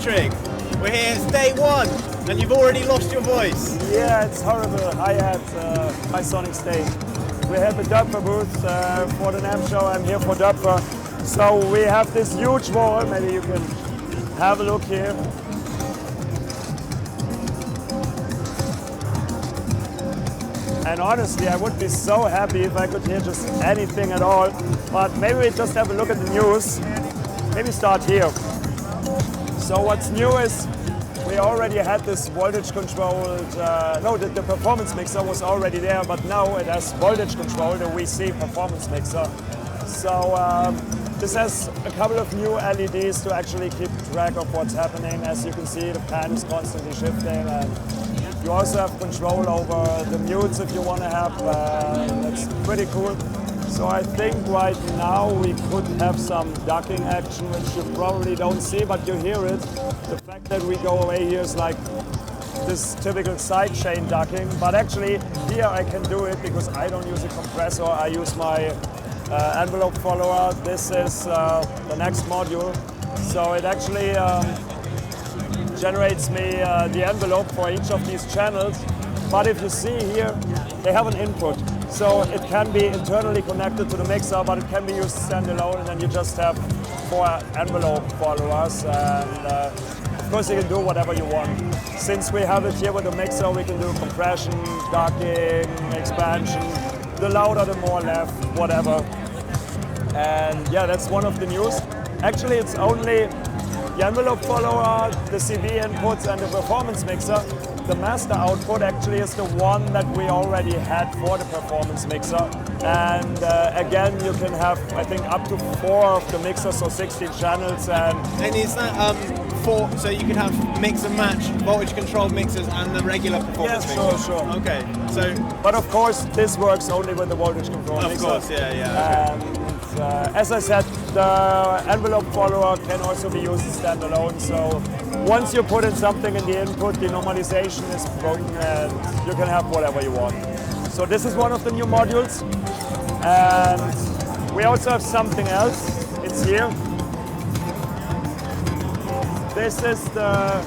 Patrick. We're here, it's day one, and you've already lost your voice. Yeah, it's horrible. I had my Sonicstate. We had the Doepfer booth for the NAMM show. I'm here for Doepfer. So we have this huge wall. Maybe you can have a look here. And honestly, I would be so happy if I could hear just anything at all. But maybe we just have a look at the news. Maybe start here. So what's new is we already had this voltage controlled, the performance mixer was already there, but now it has voltage control, the VC performance mixer. So this has a couple of new LEDs to actually keep track of what's happening. As you can see, the pan is constantly shifting, and you also have control over the mutes if you want to have. That's pretty cool. So I think right now we could have some ducking action, which you probably don't see, but you hear it. The fact that we go away here is like this typical side chain ducking, but actually here I can do it because I don't use a compressor. I use my envelope follower. This is the next module. So it actually generates me the envelope for each of these channels. But if you see here, they have an input. So it can be internally connected to the mixer, but it can be used standalone, and then you just have 4 envelope followers. And of course you can do whatever you want. Since we have it here with the mixer, we can do compression, ducking, expansion, the louder, the more left, whatever. And yeah, that's one of the news. Actually, it's only the envelope follower, the CV inputs, and the performance mixer. The master output actually is the one that we already had for the performance mixer. And again, you can have, I think, up to 4 of the mixers, so 16 channels. And is that 4, so you can have mix and match voltage controlled mixers and the regular performance mixer? Yes, sure. Okay, so... But of course, this works only with the voltage controlled mixer. Of course, yeah. And as I said, the envelope follower can also be used standalone. So once you put in something in the input, the normalization is broken and you can have whatever you want. So this is one of the new modules. And we also have something else. It's here. This is the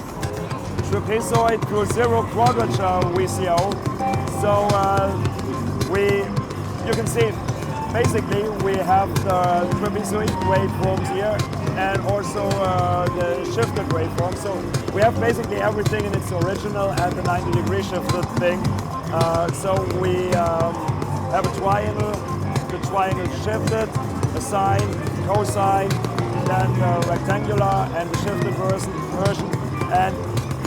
trapezoid to zero quadrature VCO. So you can see, basically we have the trapezoid waveforms here and also the shifted waveform. So we have basically everything in its original and the 90-degree shifted thing. So we have a triangle, the triangle shifted, a sine, cosine, then rectangular and the shifted version. And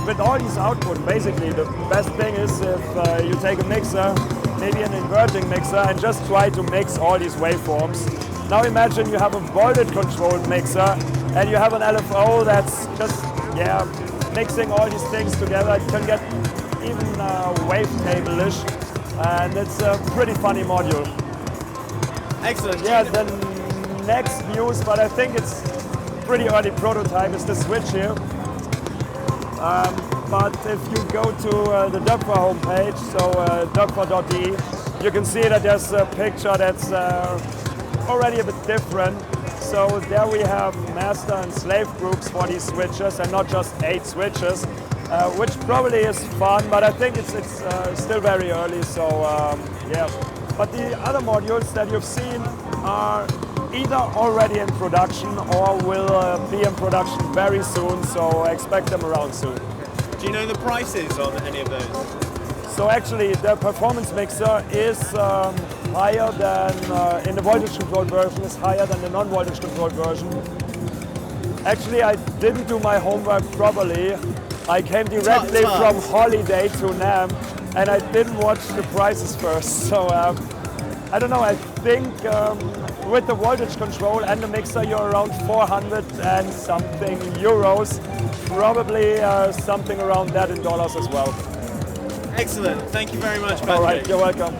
with all these output, basically the best thing is if you take a mixer, maybe an inverting mixer, and just try to mix all these waveforms. Now imagine you have a voltage controlled mixer and you have an LFO that's just, mixing all these things together. It can get even wavetable-ish, and it's a pretty funny module. Excellent. Yeah, the next news, but I think it's pretty early prototype, is the switch here. But if you go to the Doepfer homepage, so doepfer.de, you can see that there's a picture that's already a bit different. So there we have master and slave groups for these switches, and not just 8 switches, which probably is fun, but I think it's still very early, so yeah. But the other modules that you've seen are either already in production or will be in production very soon, so expect them around soon. Do you know the prices on any of those? So actually the performance mixer is higher than, in the voltage controlled version, is higher than the non-voltage controlled version. Actually, I didn't do my homework properly. I came directly from holiday to NAMM, and I didn't watch the prices first. So I don't know, I think with the voltage control and the mixer, you're around 400 and something euros. Probably something around that in dollars as well. Excellent. Thank you very much, Patrick. All right, you're welcome.